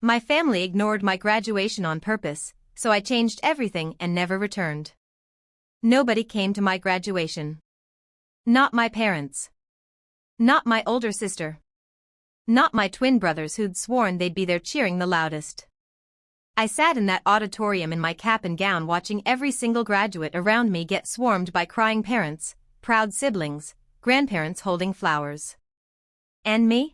My family ignored my graduation on purpose, so I changed everything and never returned. Nobody came to my graduation. Not my parents. Not my older sister. Not my twin brothers who'd sworn they'd be there cheering the loudest. I sat in that auditorium in my cap and gown watching every single graduate around me get swarmed by crying parents, proud siblings, grandparents holding flowers. And me?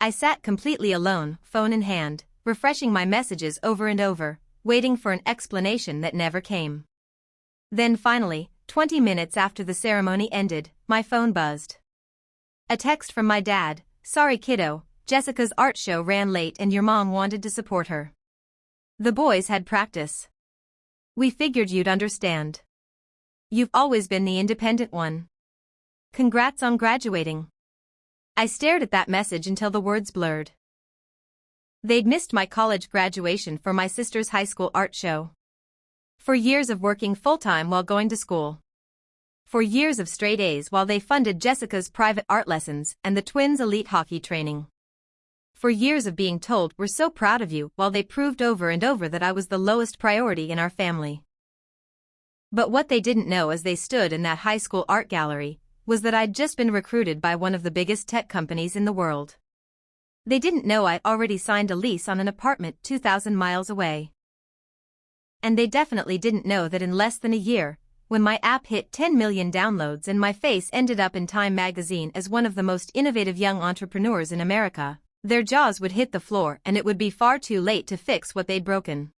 I sat completely alone, phone in hand, refreshing my messages over and over, waiting for an explanation that never came. Then finally, 20 minutes after the ceremony ended, my phone buzzed. A text from my dad: "Sorry kiddo, Jessica's art show ran late and your mom wanted to support her. The boys had practice. We figured you'd understand. You've always been the independent one. Congrats on graduating." I stared at that message until the words blurred. They'd missed my college graduation for my sister's high school art show. For years of working full-time while going to school. For years of straight A's while they funded Jessica's private art lessons and the twins' elite hockey training. For years of being told "we're so proud of you" while they proved over and over that I was the lowest priority in our family. But what they didn't know as they stood in that high school art gallery was that I'd just been recruited by one of the biggest tech companies in the world. They didn't know I'd already signed a lease on an apartment 2,000 miles away. And they definitely didn't know that in less than a year, when my app hit 10 million downloads and my face ended up in Time magazine as one of the most innovative young entrepreneurs in America, their jaws would hit the floor and it would be far too late to fix what they'd broken.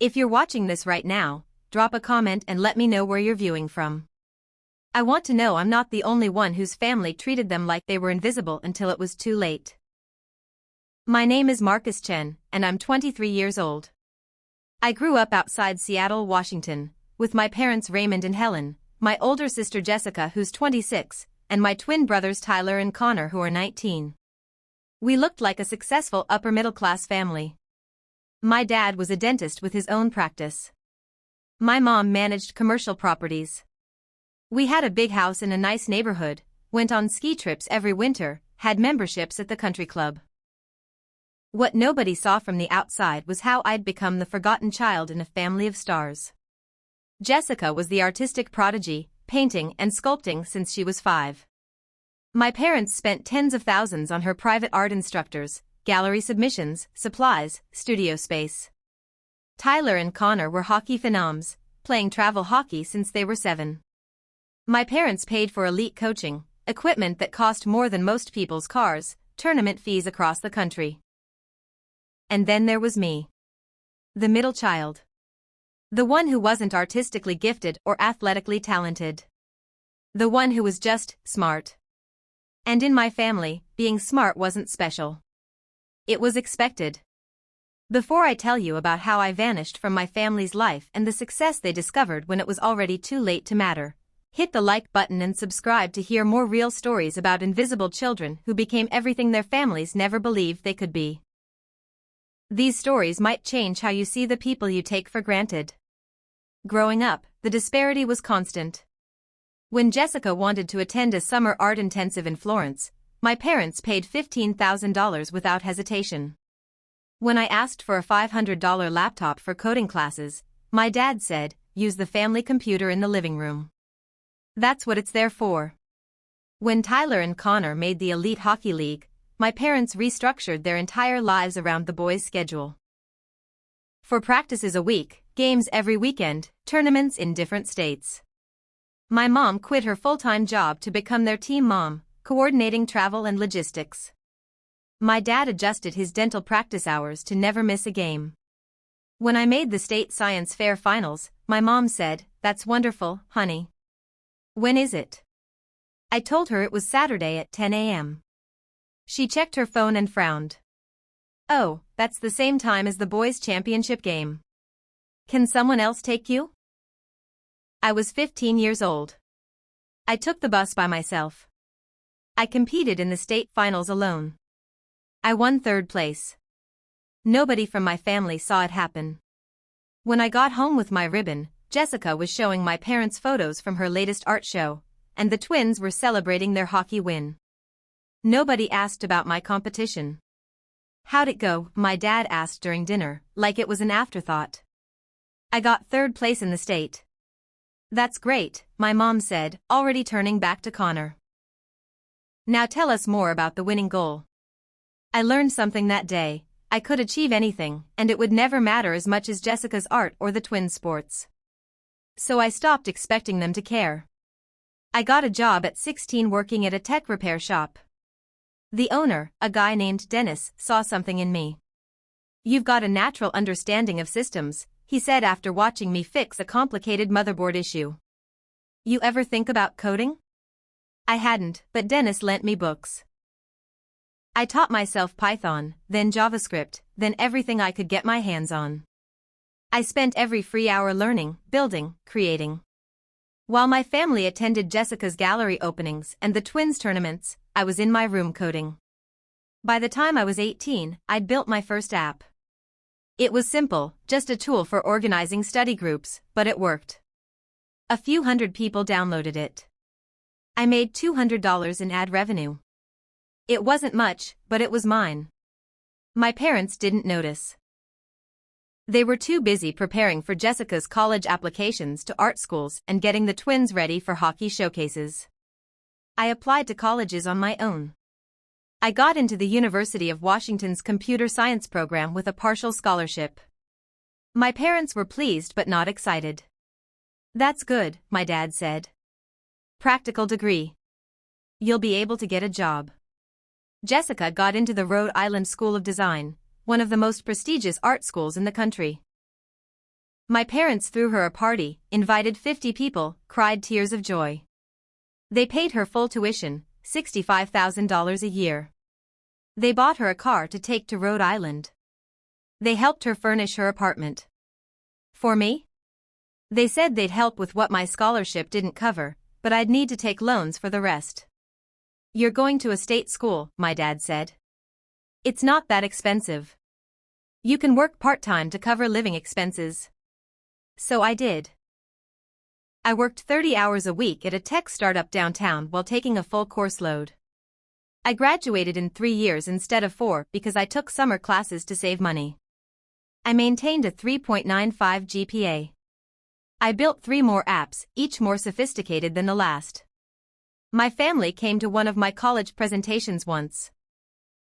If you're watching this right now, drop a comment and let me know where you're viewing from. I want to know I'm not the only one whose family treated them like they were invisible until it was too late. My name is Marcus Chen, and I'm 23 years old. I grew up outside Seattle, Washington, with my parents Raymond and Helen, my older sister Jessica who's 26, and my twin brothers Tyler and Connor who are 19. We looked like a successful upper-middle-class family. My dad was a dentist with his own practice. My mom managed commercial properties. We had a big house in a nice neighborhood, went on ski trips every winter, had memberships at the country club. What nobody saw from the outside was how I'd become the forgotten child in a family of stars. Jessica was the artistic prodigy, painting and sculpting since she was 5. My parents spent tens of thousands on her private art instructors, gallery submissions, supplies, studio space. Tyler and Connor were hockey phenoms, playing travel hockey since they were 7. My parents paid for elite coaching, equipment that cost more than most people's cars, tournament fees across the country. And then there was me. The middle child. The one who wasn't artistically gifted or athletically talented. The one who was just smart. And in my family, being smart wasn't special. It was expected. Before I tell you about how I vanished from my family's life and the success they discovered when it was already too late to matter, hit the like button and subscribe to hear more real stories about invisible children who became everything their families never believed they could be. These stories might change how you see the people you take for granted. Growing up, the disparity was constant. When Jessica wanted to attend a summer art intensive in Florence, my parents paid $15,000 without hesitation. When I asked for a $500 laptop for coding classes, my dad said, "Use the family computer in the living room. That's what it's there for." When Tyler and Connor made the Elite Hockey League, my parents restructured their entire lives around the boys' schedule. For practices a week, games every weekend, tournaments in different states. My mom quit her full-time job to become their team mom, coordinating travel and logistics. My dad adjusted his dental practice hours to never miss a game. When I made the state science fair finals, my mom said, "That's wonderful, honey. When is it?" I told her it was Saturday at 10 a.m. She checked her phone and frowned. "Oh, that's the same time as the boys' championship game. Can someone else take you?" I was 15 years old. I took the bus by myself. I competed in the state finals alone. I won 3rd place. Nobody from my family saw it happen. When I got home with my ribbon, Jessica was showing my parents photos from her latest art show, and the twins were celebrating their hockey win. Nobody asked about my competition. "How'd it go?" my dad asked during dinner, like it was an afterthought. "I got third place in the state." "That's great," my mom said, already turning back to Connor. "Now tell us more about the winning goal." I learned something that day. I could achieve anything, and it would never matter as much as Jessica's art or the twins' sports. So I stopped expecting them to care. I got a job at 16 working at a tech repair shop. The owner, a guy named Dennis, saw something in me. "You've got a natural understanding of systems," he said after watching me fix a complicated motherboard issue. "You ever think about coding?" I hadn't, but Dennis lent me books. I taught myself Python, then JavaScript, then everything I could get my hands on. I spent every free hour learning, building, creating. While my family attended Jessica's gallery openings and the twins tournaments, I was in my room coding. By the time I was 18, I'd built my first app. It was simple, just a tool for organizing study groups, but it worked. A few hundred people downloaded it. I made $200 in ad revenue. It wasn't much, but it was mine. My parents didn't notice. They were too busy preparing for Jessica's college applications to art schools and getting the twins ready for hockey showcases. I applied to colleges on my own. I got into the University of Washington's computer science program with a partial scholarship. My parents were pleased but not excited. "That's good," my dad said. "Practical degree. You'll be able to get a job." Jessica got into the Rhode Island School of Design, one of the most prestigious art schools in the country. My parents threw her a party, invited 50 people, cried tears of joy. They paid her full tuition, $65,000 a year. They bought her a car to take to Rhode Island. They helped her furnish her apartment. For me? They said they'd help with what my scholarship didn't cover, but I'd need to take loans for the rest. "You're going to a state school," my dad said. "It's not that expensive. You can work part-time to cover living expenses." So I did. I worked 30 hours a week at a tech startup downtown while taking a full course load. I graduated in 3 years instead of 4 because I took summer classes to save money. I maintained a 3.95 GPA. I built 3 more apps, each more sophisticated than the last. My family came to one of my college presentations once.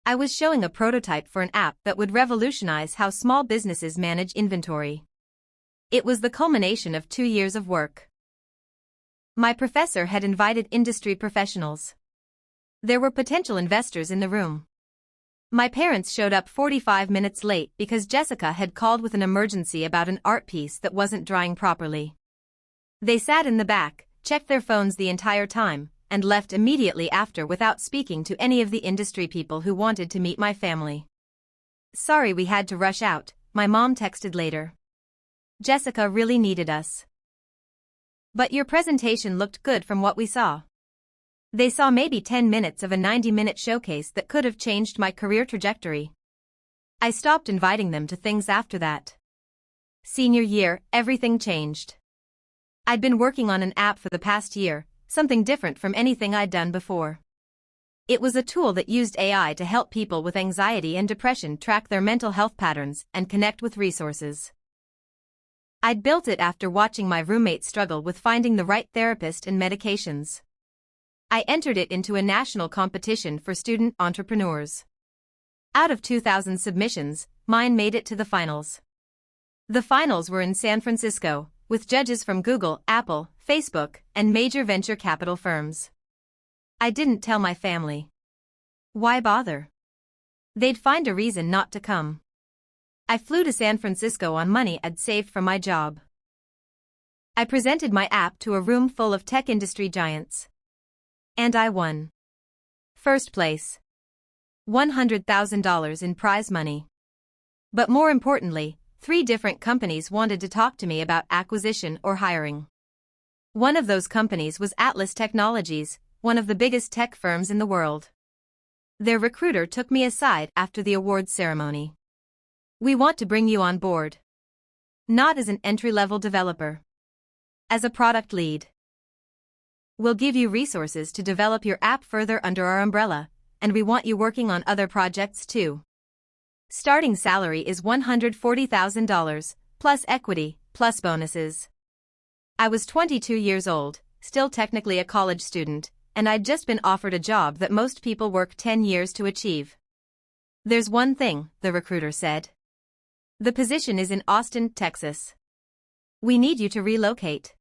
I was showing a prototype for an app that would revolutionize how small businesses manage inventory. It was the culmination of 2 years of work. My professor had invited industry professionals. There were potential investors in the room. My parents showed up 45 minutes late because Jessica had called with an emergency about an art piece that wasn't drying properly. They sat in the back, checked their phones the entire time, and left immediately after without speaking to any of the industry people who wanted to meet my family. "Sorry we had to rush out," my mom texted later. "Jessica really needed us. But your presentation looked good from what we saw." They saw maybe 10 minutes of a 90-minute showcase that could have changed my career trajectory. I stopped inviting them to things after that. Senior year, everything changed. I'd been working on an app for the past year, something different from anything I'd done before. It was a tool that used AI to help people with anxiety and depression track their mental health patterns and connect with resources. I'd built it after watching my roommate struggle with finding the right therapist and medications. I entered it into a national competition for student entrepreneurs. Out of 2,000 submissions, mine made it to the finals. The finals were in San Francisco, with judges from Google, Apple, Facebook, and major venture capital firms. I didn't tell my family. Why bother? They'd find a reason not to come. I flew to San Francisco on money I'd saved from my job. I presented my app to a room full of tech industry giants. And I won. First place. $100,000 in prize money. But more importantly, 3 different companies wanted to talk to me about acquisition or hiring. One of those companies was Atlas Technologies, one of the biggest tech firms in the world. Their recruiter took me aside after the awards ceremony. "We want to bring you on board. Not as an entry-level developer. As a product lead. We'll give you resources to develop your app further under our umbrella, and we want you working on other projects too." Starting salary is $140,000, plus equity, plus bonuses. I was 22 years old, still technically a college student, and I'd just been offered a job that most people work 10 years to achieve. There's one thing, the recruiter said. The position is in Austin, Texas. We need you to relocate.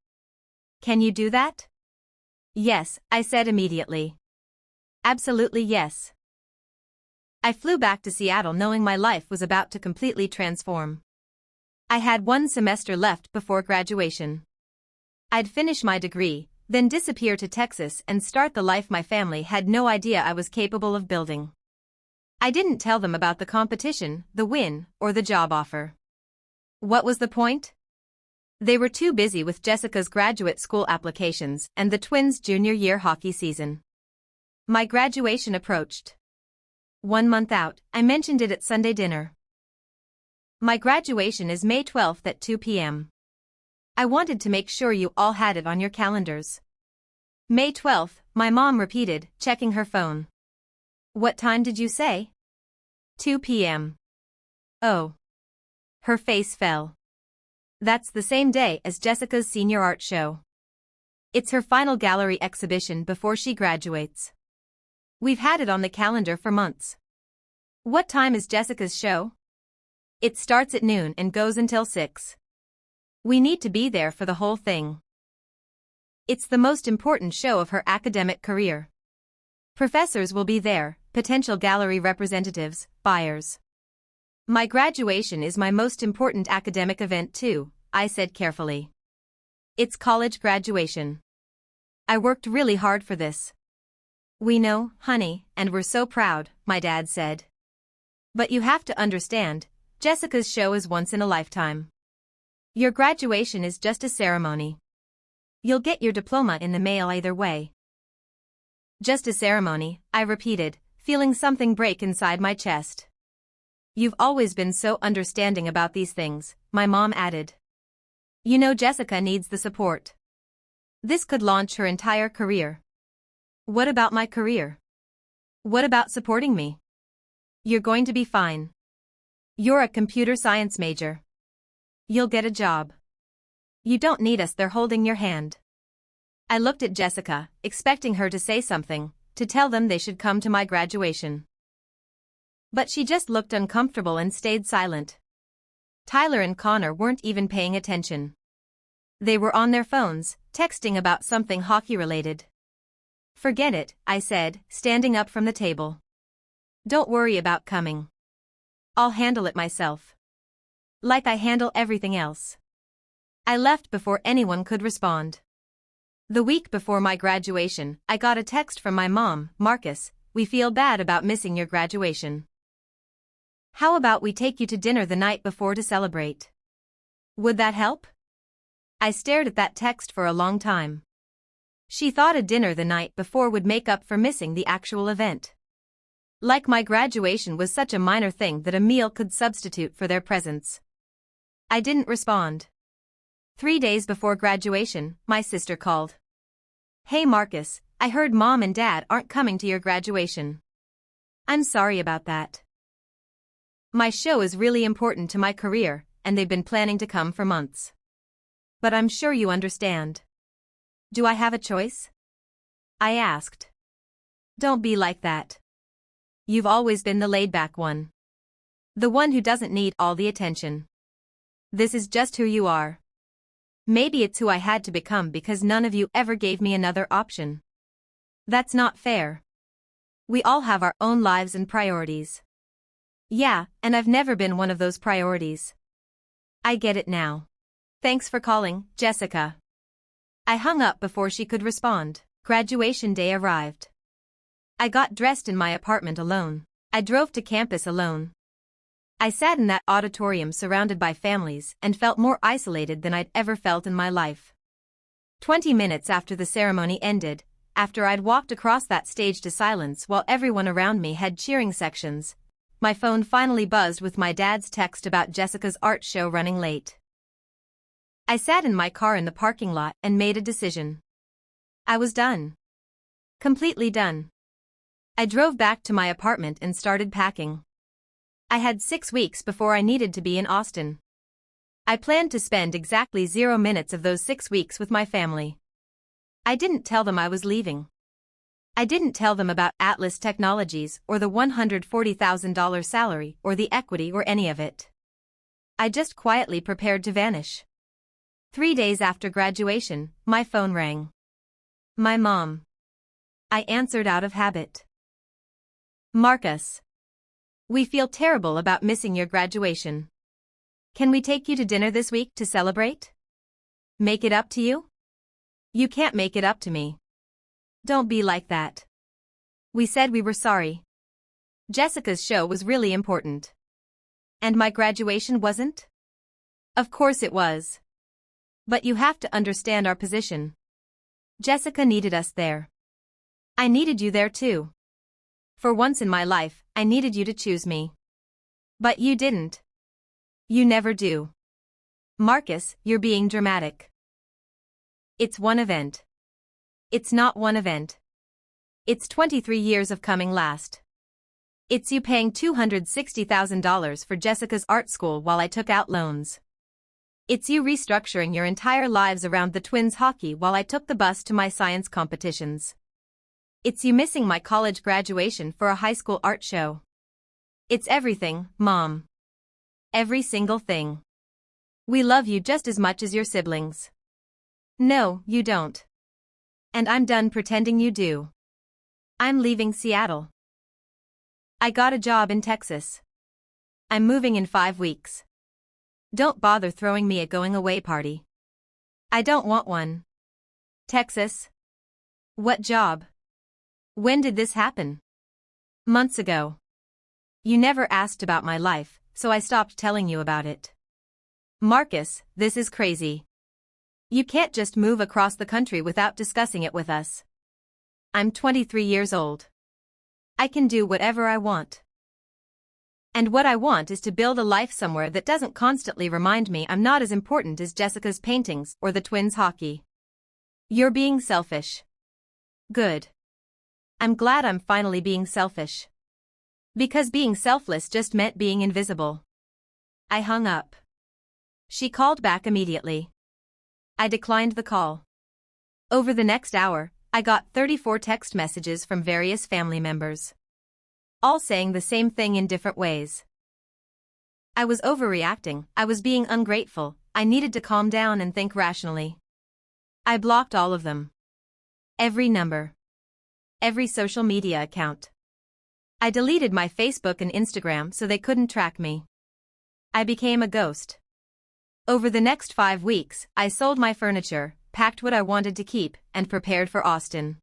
Can you do that? Yes, I said immediately. Absolutely yes. I flew back to Seattle knowing my life was about to completely transform. I had 1 semester left before graduation. I'd finish my degree, then disappear to Texas and start the life my family had no idea I was capable of building. I didn't tell them about the competition, the win, or the job offer. What was the point? They were too busy with Jessica's graduate school applications and the twins' junior year hockey season. My graduation approached. 1 month out, I mentioned it at Sunday dinner. My graduation is May 12th at 2 p.m. I wanted to make sure you all had it on your calendars. May 12th, my mom repeated, checking her phone. What time did you say? 2 p.m. Oh. Her face fell. That's the same day as Jessica's senior art show. It's her final gallery exhibition before she graduates. We've had it on the calendar for months. What time is Jessica's show? It starts at noon and goes until 6. We need to be there for the whole thing. It's the most important show of her academic career. Professors will be there, potential gallery representatives, buyers. My graduation is my most important academic event too, I said carefully. It's college graduation. I worked really hard for this. We know, honey, and we're so proud, my dad said. But you have to understand, Jessica's show is once in a lifetime. Your graduation is just a ceremony. You'll get your diploma in the mail either way. Just a ceremony, I repeated, feeling something break inside my chest. You've always been so understanding about these things, my mom added. You know Jessica needs the support. This could launch her entire career. What about my career? What about supporting me? You're going to be fine. You're a computer science major. You'll get a job. You don't need us there holding your hand. I looked at Jessica, expecting her to say something, to tell them they should come to my graduation. But she just looked uncomfortable and stayed silent. Tyler and Connor weren't even paying attention. They were on their phones, texting about something hockey-related. Forget it, I said, standing up from the table. Don't worry about coming. I'll handle it myself. Like I handle everything else. I left before anyone could respond. The week before my graduation, I got a text from my mom, Marcus, we feel bad about missing your graduation. How about we take you to dinner the night before to celebrate? Would that help? I stared at that text for a long time. She thought a dinner the night before would make up for missing the actual event. Like my graduation was such a minor thing that a meal could substitute for their presence. I didn't respond. 3 days before graduation, my sister called. Hey Marcus, I heard Mom and Dad aren't coming to your graduation. I'm sorry about that. My show is really important to my career, and they've been planning to come for months. But I'm sure you understand. Do I have a choice? I asked. Don't be like that. You've always been the laid-back one. The one who doesn't need all the attention. This is just who you are. Maybe it's who I had to become because none of you ever gave me another option. That's not fair. We all have our own lives and priorities. Yeah, and I've never been one of those priorities. I get it now. Thanks for calling, Jessica. I hung up before she could respond. Graduation day arrived. I got dressed in my apartment alone. I drove to campus alone. I sat in that auditorium surrounded by families and felt more isolated than I'd ever felt in my life. 20 minutes after the ceremony ended, after I'd walked across that stage to silence while everyone around me had cheering sections, my phone finally buzzed with my dad's text about Jessica's art show running late. I sat in my car in the parking lot and made a decision. I was done. Completely done. I drove back to my apartment and started packing. I had 6 weeks before I needed to be in Austin. I planned to spend exactly 0 minutes of those 6 weeks with my family. I didn't tell them I was leaving. I didn't tell them about Atlas Technologies or the $140,000 salary or the equity or any of it. I just quietly prepared to vanish. 3 days after graduation, my phone rang. My mom. I answered out of habit. Marcus. We feel terrible about missing your graduation. Can we take you to dinner this week to celebrate? Make it up to you? You can't make it up to me. Don't be like that. We said we were sorry. Jessica's show was really important. And my graduation wasn't? Of course it was. But you have to understand our position. Jessica needed us there. I needed you there too. For once in my life, I needed you to choose me. But you didn't. You never do. Marcus, you're being dramatic. It's one event. It's not one event. It's 23 years of coming last. It's you paying $260,000 for Jessica's art school while I took out loans. It's you restructuring your entire lives around the twins' hockey while I took the bus to my science competitions. It's you missing my college graduation for a high school art show. It's everything, Mom. Every single thing. We love you just as much as your siblings. No, you don't. And I'm done pretending you do. I'm leaving Seattle. I got a job in Texas. I'm moving in 5 weeks. Don't bother throwing me a going-away party. I don't want one. Texas? What job? When did this happen? Months ago. You never asked about my life, so I stopped telling you about it. Marcus, this is crazy. You can't just move across the country without discussing it with us. I'm 23 years old. I can do whatever I want. And what I want is to build a life somewhere that doesn't constantly remind me I'm not as important as Jessica's paintings or the twins' hockey. You're being selfish. Good. I'm glad I'm finally being selfish. Because being selfless just meant being invisible. I hung up. She called back immediately. I declined the call. Over the next hour, I got 34 text messages from various family members. All saying the same thing in different ways. I was overreacting, I was being ungrateful, I needed to calm down and think rationally. I blocked all of them. Every number. Every social media account. I deleted my Facebook and Instagram so they couldn't track me. I became a ghost. Over the next 5 weeks, I sold my furniture, packed what I wanted to keep, and prepared for Austin.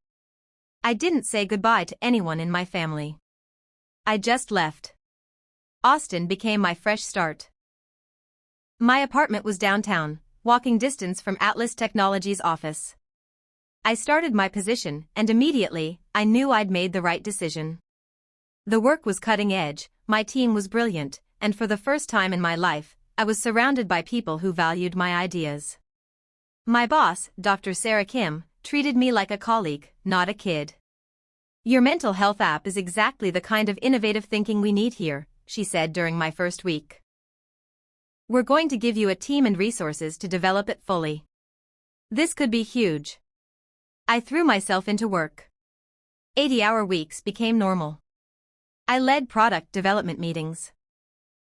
I didn't say goodbye to anyone in my family. I just left. Austin became my fresh start. My apartment was downtown, walking distance from Atlas Technologies' office. I started my position, and immediately, I knew I'd made the right decision. The work was cutting edge, my team was brilliant, and for the first time in my life, I was surrounded by people who valued my ideas. My boss, Dr. Sarah Kim, treated me like a colleague, not a kid. Your mental health app is exactly the kind of innovative thinking we need here, she said during my first week. We're going to give you a team and resources to develop it fully. This could be huge. I threw myself into work. 80-hour weeks became normal. I led product development meetings.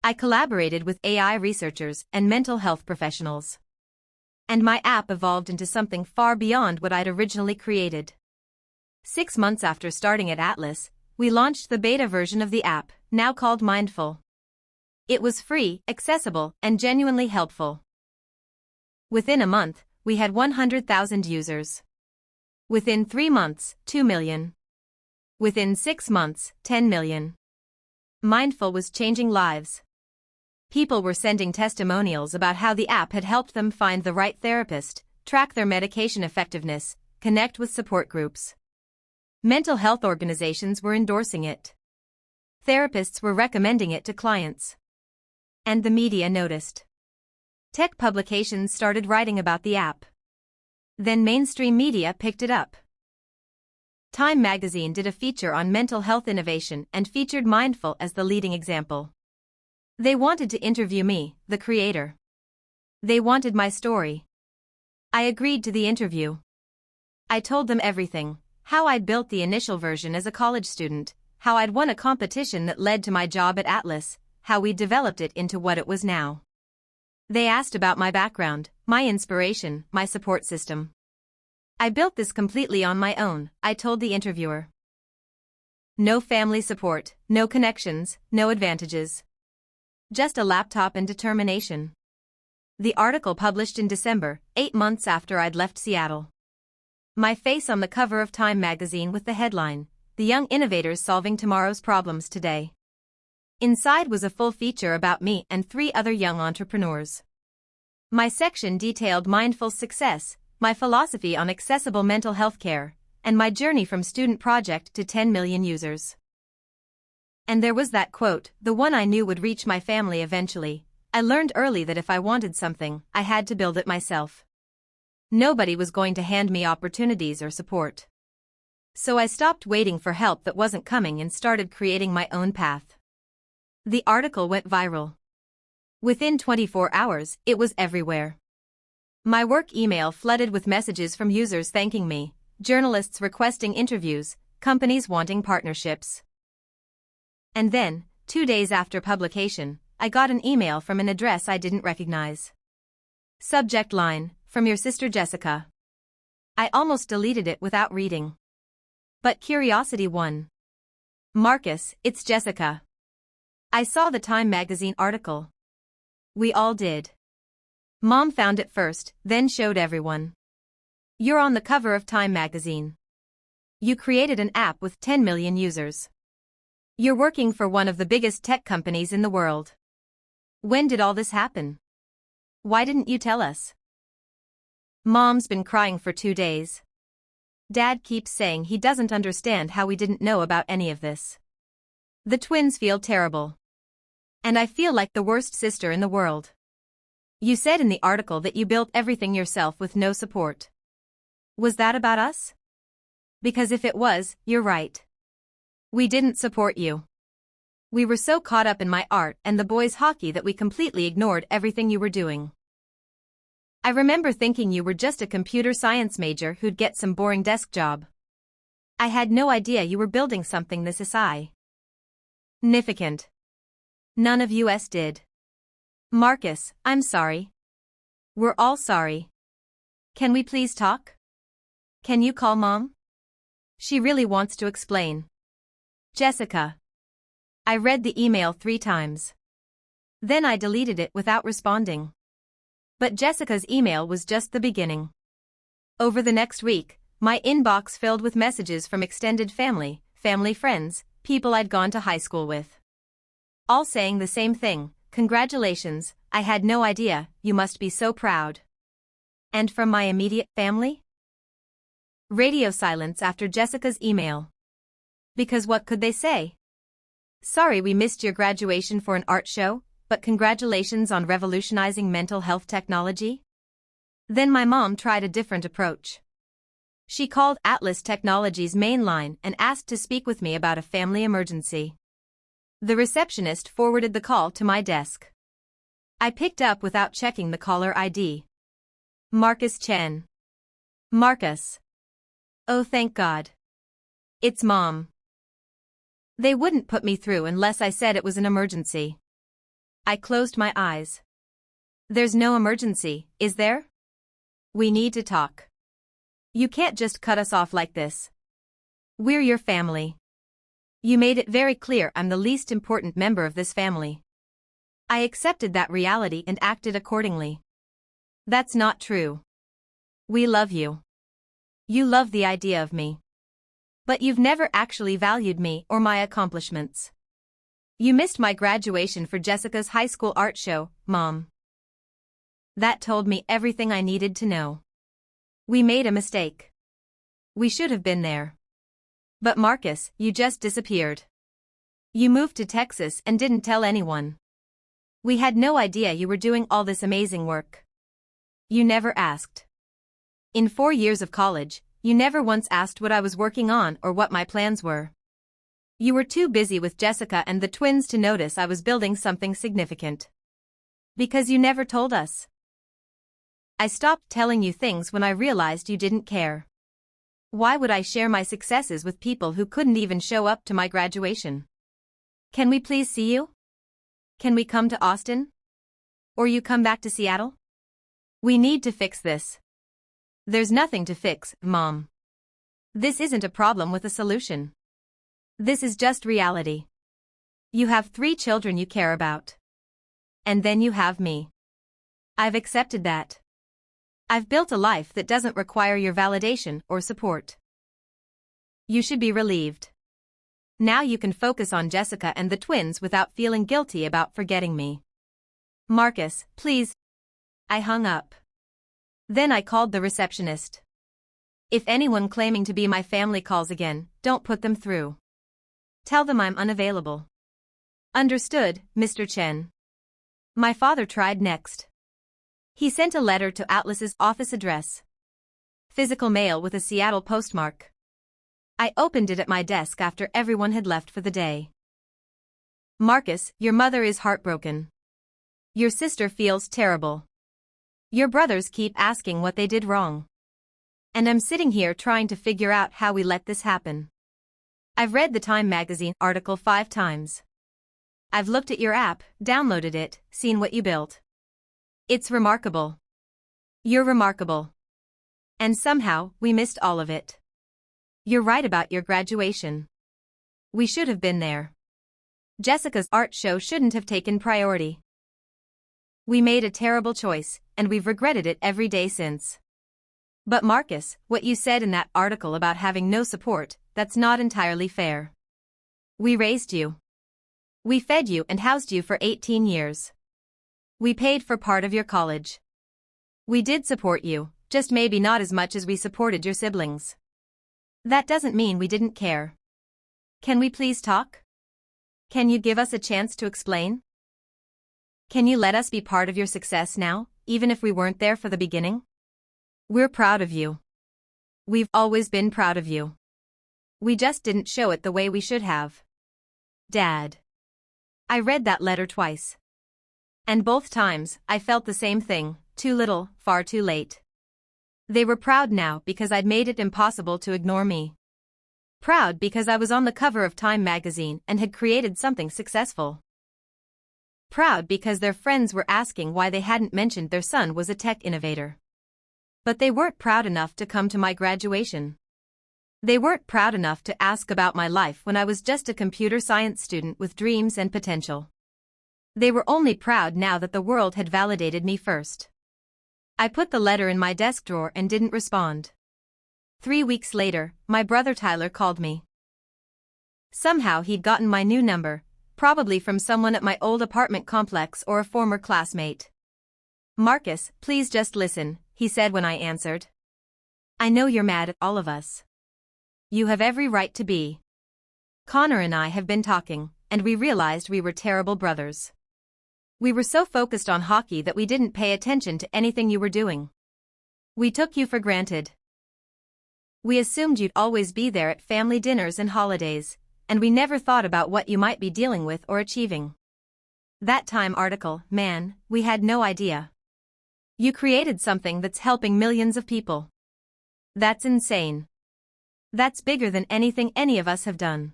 I collaborated with AI researchers and mental health professionals. And my app evolved into something far beyond what I'd originally created. 6 months after starting at Atlas, we launched the beta version of the app, now called Mindful. It was free, accessible, and genuinely helpful. Within a month, we had 100,000 users. Within 3 months, 2 million. Within 6 months, 10 million. Mindful was changing lives. People were sending testimonials about how the app had helped them find the right therapist, track their medication effectiveness, connect with support groups. Mental health organizations were endorsing it. Therapists were recommending it to clients. And the media noticed. Tech publications started writing about the app. Then mainstream media picked it up. Time magazine did a feature on mental health innovation and featured Mindful as the leading example. They wanted to interview me, the creator. They wanted my story. I agreed to the interview. I told them everything: how I'd built the initial version as a college student, how I'd won a competition that led to my job at Atlas, how we developed it into what it was now. They asked about my background, my inspiration, my support system. I built this completely on my own, I told the interviewer. No family support, no connections, no advantages. Just a laptop and determination. The article published in December, 8 months after I'd left Seattle. My face on the cover of Time magazine with the headline, "The Young Innovators Solving Tomorrow's Problems Today." Inside was a full feature about me and 3 other young entrepreneurs. My section detailed mindful success, my philosophy on accessible mental health care, and my journey from student project to 10 million users. And there was that quote, the one I knew would reach my family eventually. I learned early that if I wanted something, I had to build it myself. Nobody was going to hand me opportunities or support. So I stopped waiting for help that wasn't coming and started creating my own path. The article went viral. Within 24 hours, it was everywhere. My work email flooded with messages from users thanking me, journalists requesting interviews, companies wanting partnerships. And then, 2 days after publication, I got an email from an address I didn't recognize. Subject line, "From your sister Jessica." I almost deleted it without reading. But curiosity won. "Marcus, it's Jessica." I saw the Time magazine article. We all did. Mom found it first, then showed everyone. "You're on the cover of Time magazine. You created an app with 10 million users. You're working for one of the biggest tech companies in the world. When did all this happen? Why didn't you tell us?" Mom's been crying for 2 days. Dad keeps saying he doesn't understand how we didn't know about any of this. The twins feel terrible. And I feel like the worst sister in the world. You said in the article that you built everything yourself with no support. Was that about us? Because if it was, you're right. We didn't support you. We were so caught up in my art and the boys' hockey that we completely ignored everything you were doing. I remember thinking you were just a computer science major who'd get some boring desk job. I had no idea you were building something this significant. None of us did. Marcus, I'm sorry. We're all sorry. Can we please talk? Can you call Mom? She really wants to explain. Jessica. I read the email 3 times. Then I deleted it without responding. But Jessica's email was just the beginning. Over the next week, my inbox filled with messages from extended family, family friends, people I'd gone to high school with. All saying the same thing: "Congratulations, I had no idea, you must be so proud." And from my immediate family? Radio silence after Jessica's email. Because what could they say? "Sorry we missed your graduation for an art show, but congratulations on revolutionizing mental health technology?" Then my mom tried a different approach. She called Atlas Technologies' main line and asked to speak with me about a family emergency. The receptionist forwarded the call to my desk. I picked up without checking the caller ID. Marcus Chen. Marcus. Oh, thank God. It's Mom. They wouldn't put me through unless I said it was an emergency. I closed my eyes. There's no emergency, is there? We need to talk. You can't just cut us off like this. We're your family. You made it very clear I'm the least important member of this family. I accepted that reality and acted accordingly. That's not true. We love you. You love the idea of me. But you've never actually valued me or my accomplishments. You missed my graduation for Jessica's high school art show, Mom. That told me everything I needed to know. We made a mistake. We should have been there. But Marcus, you just disappeared. You moved to Texas and didn't tell anyone. We had no idea you were doing all this amazing work. You never asked. In 4 years of college, you never once asked what I was working on or what my plans were. You were too busy with Jessica and the twins to notice I was building something significant. Because you never told us. I stopped telling you things when I realized you didn't care. Why would I share my successes with people who couldn't even show up to my graduation? Can we please see you? Can we come to Austin? Or you come back to Seattle? We need to fix this. There's nothing to fix, Mom. This isn't a problem with a solution. This is just reality. You have 3 children you care about. And then you have me. I've accepted that. I've built a life that doesn't require your validation or support. You should be relieved. Now you can focus on Jessica and the twins without feeling guilty about forgetting me. Marcus, please. I hung up. Then I called the receptionist. If anyone claiming to be my family calls again, don't put them through. Tell them I'm unavailable. Understood, Mr. Chen. My father tried next. He sent a letter to Atlas's office address. Physical mail with a Seattle postmark. I opened it at my desk after everyone had left for the day. Marcus, your mother is heartbroken. Your sister feels terrible. Your brothers keep asking what they did wrong. And I'm sitting here trying to figure out how we let this happen. I've read the Time magazine article 5 times. I've looked at your app, downloaded it, seen what you built. It's remarkable. You're remarkable. And somehow, we missed all of it. You're right about your graduation. We should have been there. Jessica's art show shouldn't have taken priority. We made a terrible choice, and we've regretted it every day since. But Marcus, what you said in that article about having no support, that's not entirely fair. We raised you. We fed you and housed you for 18 years. We paid for part of your college. We did support you, just maybe not as much as we supported your siblings. That doesn't mean we didn't care. Can we please talk? Can you give us a chance to explain? Can you let us be part of your success now, even if we weren't there for the beginning? We're proud of you. We've always been proud of you. We just didn't show it the way we should have. Dad. I read that letter twice. And both times, I felt the same thing, too little, far too late. They were proud now because I'd made it impossible to ignore me. Proud because I was on the cover of Time magazine and had created something successful. Proud because their friends were asking why they hadn't mentioned their son was a tech innovator. But they weren't proud enough to come to my graduation. They weren't proud enough to ask about my life when I was just a computer science student with dreams and potential. They were only proud now that the world had validated me first. I put the letter in my desk drawer and didn't respond. 3 weeks later, my brother Tyler called me. Somehow he'd gotten my new number, probably from someone at my old apartment complex or a former classmate. Marcus, please just listen, he said when I answered. I know you're mad at all of us. You have every right to be. Connor and I have been talking, and we realized we were terrible brothers. We were so focused on hockey that we didn't pay attention to anything you were doing. We took you for granted. We assumed you'd always be there at family dinners and holidays, and we never thought about what you might be dealing with or achieving. That Time article, man, we had no idea. You created something that's helping millions of people. That's insane. That's bigger than anything any of us have done.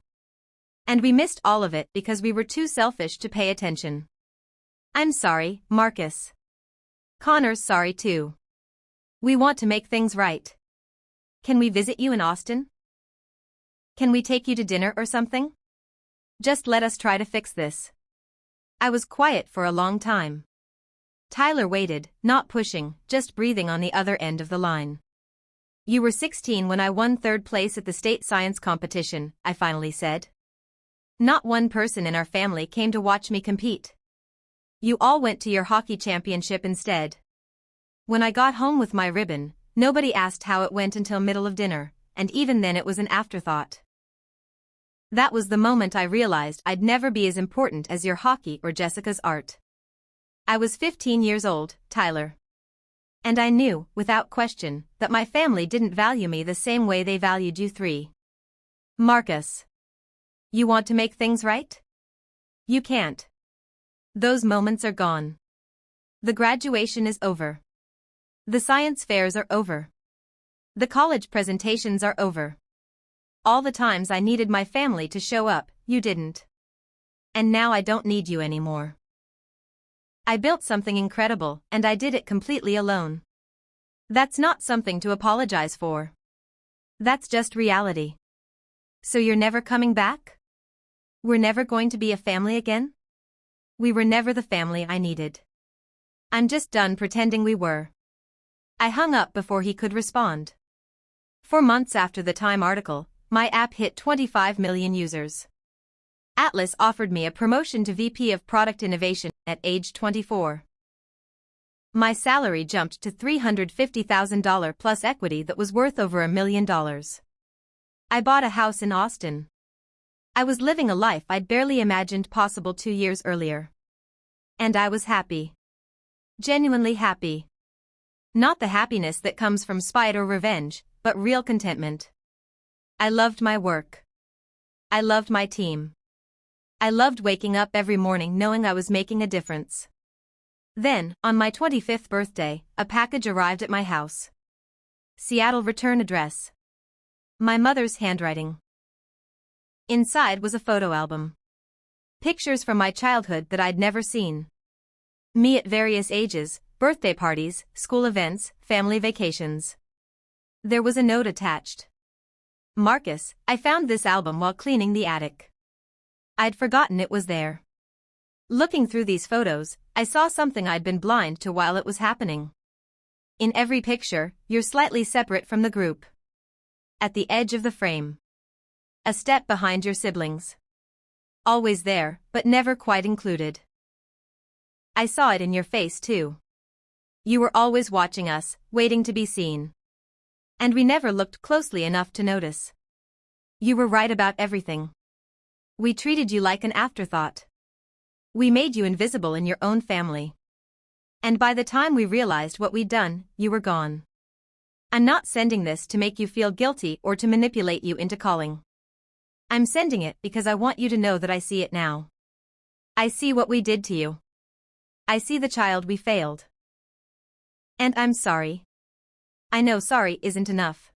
And we missed all of it because we were too selfish to pay attention. I'm sorry, Marcus. Connor's sorry too. We want to make things right. Can we visit you in Austin? Can we take you to dinner or something? Just let us try to fix this. I was quiet for a long time. Tyler waited, not pushing, just breathing on the other end of the line. You were 16 when I won 3rd place at the state science competition, I finally said. Not one person in our family came to watch me compete. You all went to your hockey championship instead. When I got home with my ribbon, nobody asked how it went until middle of dinner, and even then it was an afterthought. That was the moment I realized I'd never be as important as your hockey or Jessica's art. I was 15 years old, Tyler. And I knew, without question, that my family didn't value me the same way they valued you 3. Marcus. You want to make things right? You can't. Those moments are gone. The graduation is over. The science fairs are over. The college presentations are over. All the times I needed my family to show up, you didn't. And now I don't need you anymore. I built something incredible, and I did it completely alone. That's not something to apologize for. That's just reality. So you're never coming back? We're never going to be a family again? We were never the family I needed. I'm just done pretending we were. I hung up before he could respond. 4 months after the Time article, my app hit 25 million users. Atlas offered me a promotion to VP of Product Innovation at age 24. My salary jumped to $350,000 plus equity that was worth over $1 million. I bought a house in Austin. I was living a life I'd barely imagined possible 2 years earlier. And I was happy. Genuinely happy. Not the happiness that comes from spite or revenge, but real contentment. I loved my work. I loved my team. I loved waking up every morning knowing I was making a difference. Then, on my 25th birthday, a package arrived at my house. Seattle return address. My mother's handwriting. Inside was a photo album. Pictures from my childhood that I'd never seen. Me at various ages, birthday parties, school events, family vacations. There was a note attached. Marcus, I found this album while cleaning the attic. I'd forgotten it was there. Looking through these photos, I saw something I'd been blind to while it was happening. In every picture, you're slightly separate from the group. At the edge of the frame. A step behind your siblings. Always there, but never quite included. I saw it in your face too. You were always watching us, waiting to be seen. And we never looked closely enough to notice. You were right about everything. We treated you like an afterthought. We made you invisible in your own family. And by the time we realized what we'd done, you were gone. I'm not sending this to make you feel guilty or to manipulate you into calling. I'm sending it because I want you to know that I see it now. I see what we did to you. I see the child we failed. And I'm sorry. I know sorry isn't enough.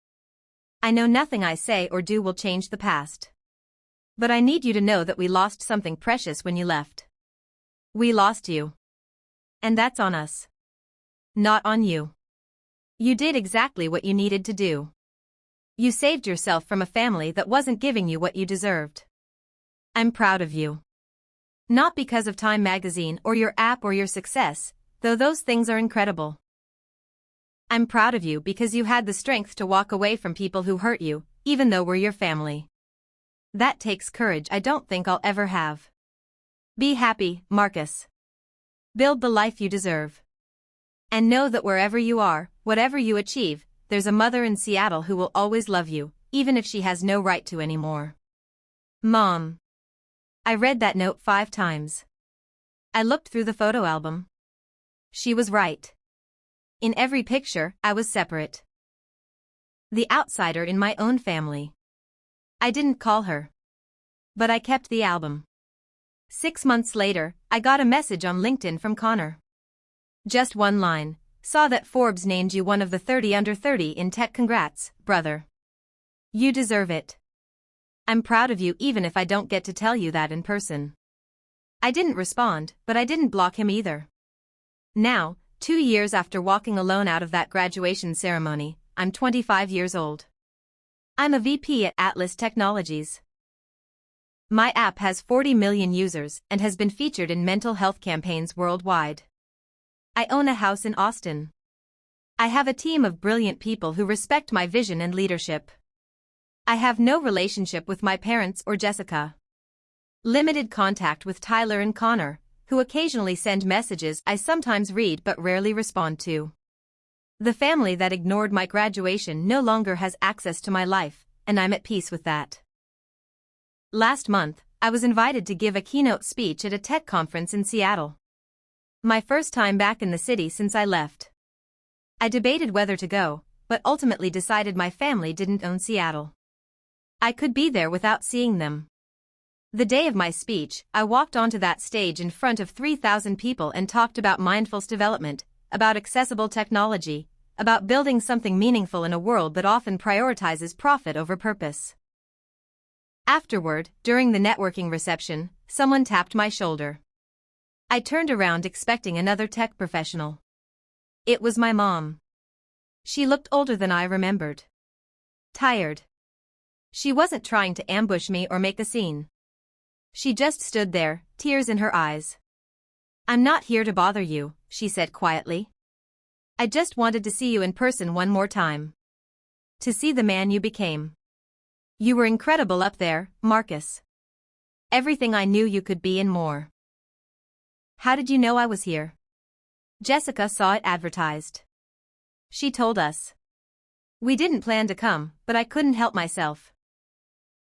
I know nothing I say or do will change the past. But I need you to know that we lost something precious when you left. We lost you. And that's on us. Not on you. You did exactly what you needed to do. You saved yourself from a family that wasn't giving you what you deserved. I'm proud of you. Not because of Time magazine or your app or your success, though those things are incredible. I'm proud of you because you had the strength to walk away from people who hurt you, even though we're your family. That takes courage I don't think I'll ever have. Be happy, Marcus. Build the life you deserve. And know that wherever you are, whatever you achieve, there's a mother in Seattle who will always love you, even if she has no right to anymore. Mom. I read that note 5 times. I looked through the photo album. She was right. In every picture, I was separate. The outsider in my own family. I didn't call her. But I kept the album. 6 months later, I got a message on LinkedIn from Connor. Just one line. Saw that Forbes named you one of the 30 under 30 in tech. Congrats, brother. You deserve it. I'm proud of you even if I don't get to tell you that in person. I didn't respond, but I didn't block him either. Now, 2 years after walking alone out of that graduation ceremony, I'm 25 years old. I'm a VP at Atlas Technologies. My app has 40 million users and has been featured in mental health campaigns worldwide. I own a house in Austin. I have a team of brilliant people who respect my vision and leadership. I have no relationship with my parents or Jessica. Limited contact with Tyler and Connor, who occasionally send messages I sometimes read but rarely respond to. The family that ignored my graduation no longer has access to my life, and I'm at peace with that. Last month, I was invited to give a keynote speech at a tech conference in Seattle. My first time back in the city since I left. I debated whether to go, but ultimately decided my family didn't own Seattle. I could be there without seeing them. The day of my speech, I walked onto that stage in front of 3,000 people and talked about mindfulness development, about accessible technology, about building something meaningful in a world that often prioritizes profit over purpose. Afterward, during the networking reception, someone tapped my shoulder. I turned around expecting another tech professional. It was my mom. She looked older than I remembered. Tired. She wasn't trying to ambush me or make a scene. She just stood there, tears in her eyes. "I'm not here to bother you," she said quietly. "I just wanted to see you in person one more time. To see the man you became. You were incredible up there, Marcus. Everything I knew you could be and more." "How did you know I was here?" "Jessica saw it advertised. She told us. We didn't plan to come, but I couldn't help myself."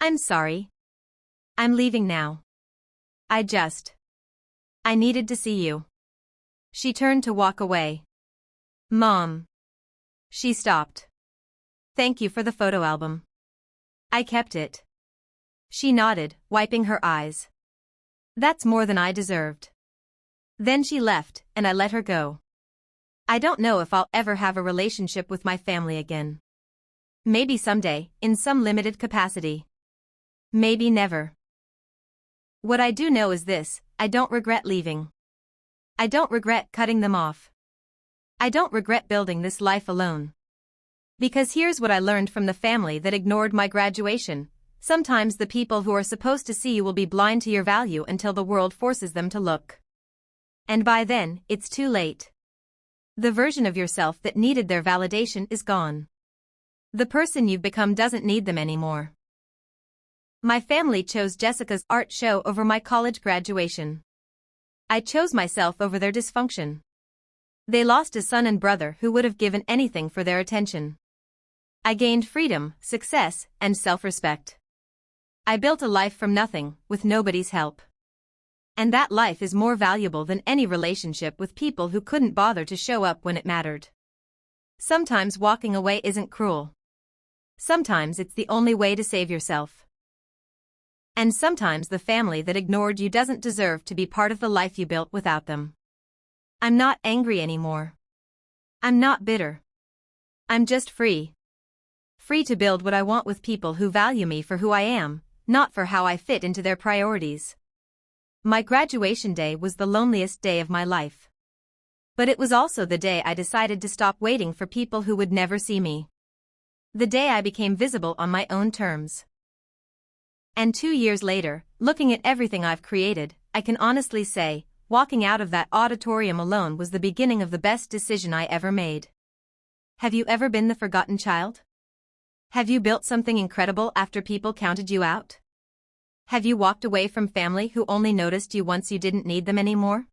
"I'm sorry. I'm leaving now. I needed to see you." She turned to walk away. "Mom." She stopped. "Thank you for the photo album. I kept it." She nodded, wiping her eyes. "That's more than I deserved." Then she left, and I let her go. I don't know if I'll ever have a relationship with my family again. Maybe someday, in some limited capacity. Maybe never. What I do know is this: I don't regret leaving. I don't regret cutting them off. I don't regret building this life alone. Because here's what I learned from the family that ignored my graduation: sometimes the people who are supposed to see you will be blind to your value until the world forces them to look. And by then, it's too late. The version of yourself that needed their validation is gone. The person you've become doesn't need them anymore. My family chose Jessica's art show over my college graduation. I chose myself over their dysfunction. They lost a son and brother who would have given anything for their attention. I gained freedom, success, and self-respect. I built a life from nothing, with nobody's help. And that life is more valuable than any relationship with people who couldn't bother to show up when it mattered. Sometimes walking away isn't cruel. Sometimes it's the only way to save yourself. And sometimes the family that ignored you doesn't deserve to be part of the life you built without them. I'm not angry anymore. I'm not bitter. I'm just free. Free to build what I want with people who value me for who I am, not for how I fit into their priorities. My graduation day was the loneliest day of my life. But it was also the day I decided to stop waiting for people who would never see me. The day I became visible on my own terms. And 2 years later, looking at everything I've created, I can honestly say, walking out of that auditorium alone was the beginning of the best decision I ever made. Have you ever been the forgotten child? Have you built something incredible after people counted you out? Have you walked away from family who only noticed you once you didn't need them anymore?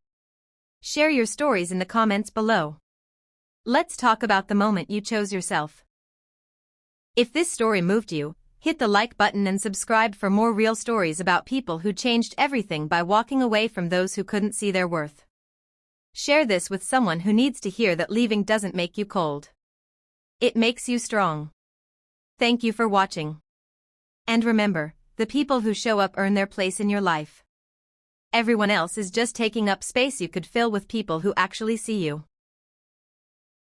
Share your stories in the comments below. Let's talk about the moment you chose yourself. If this story moved you, hit the like button and subscribe for more real stories about people who changed everything by walking away from those who couldn't see their worth. Share this with someone who needs to hear that leaving doesn't make you cold. It makes you strong. Thank you for watching. And remember, the people who show up earn their place in your life. Everyone else is just taking up space you could fill with people who actually see you.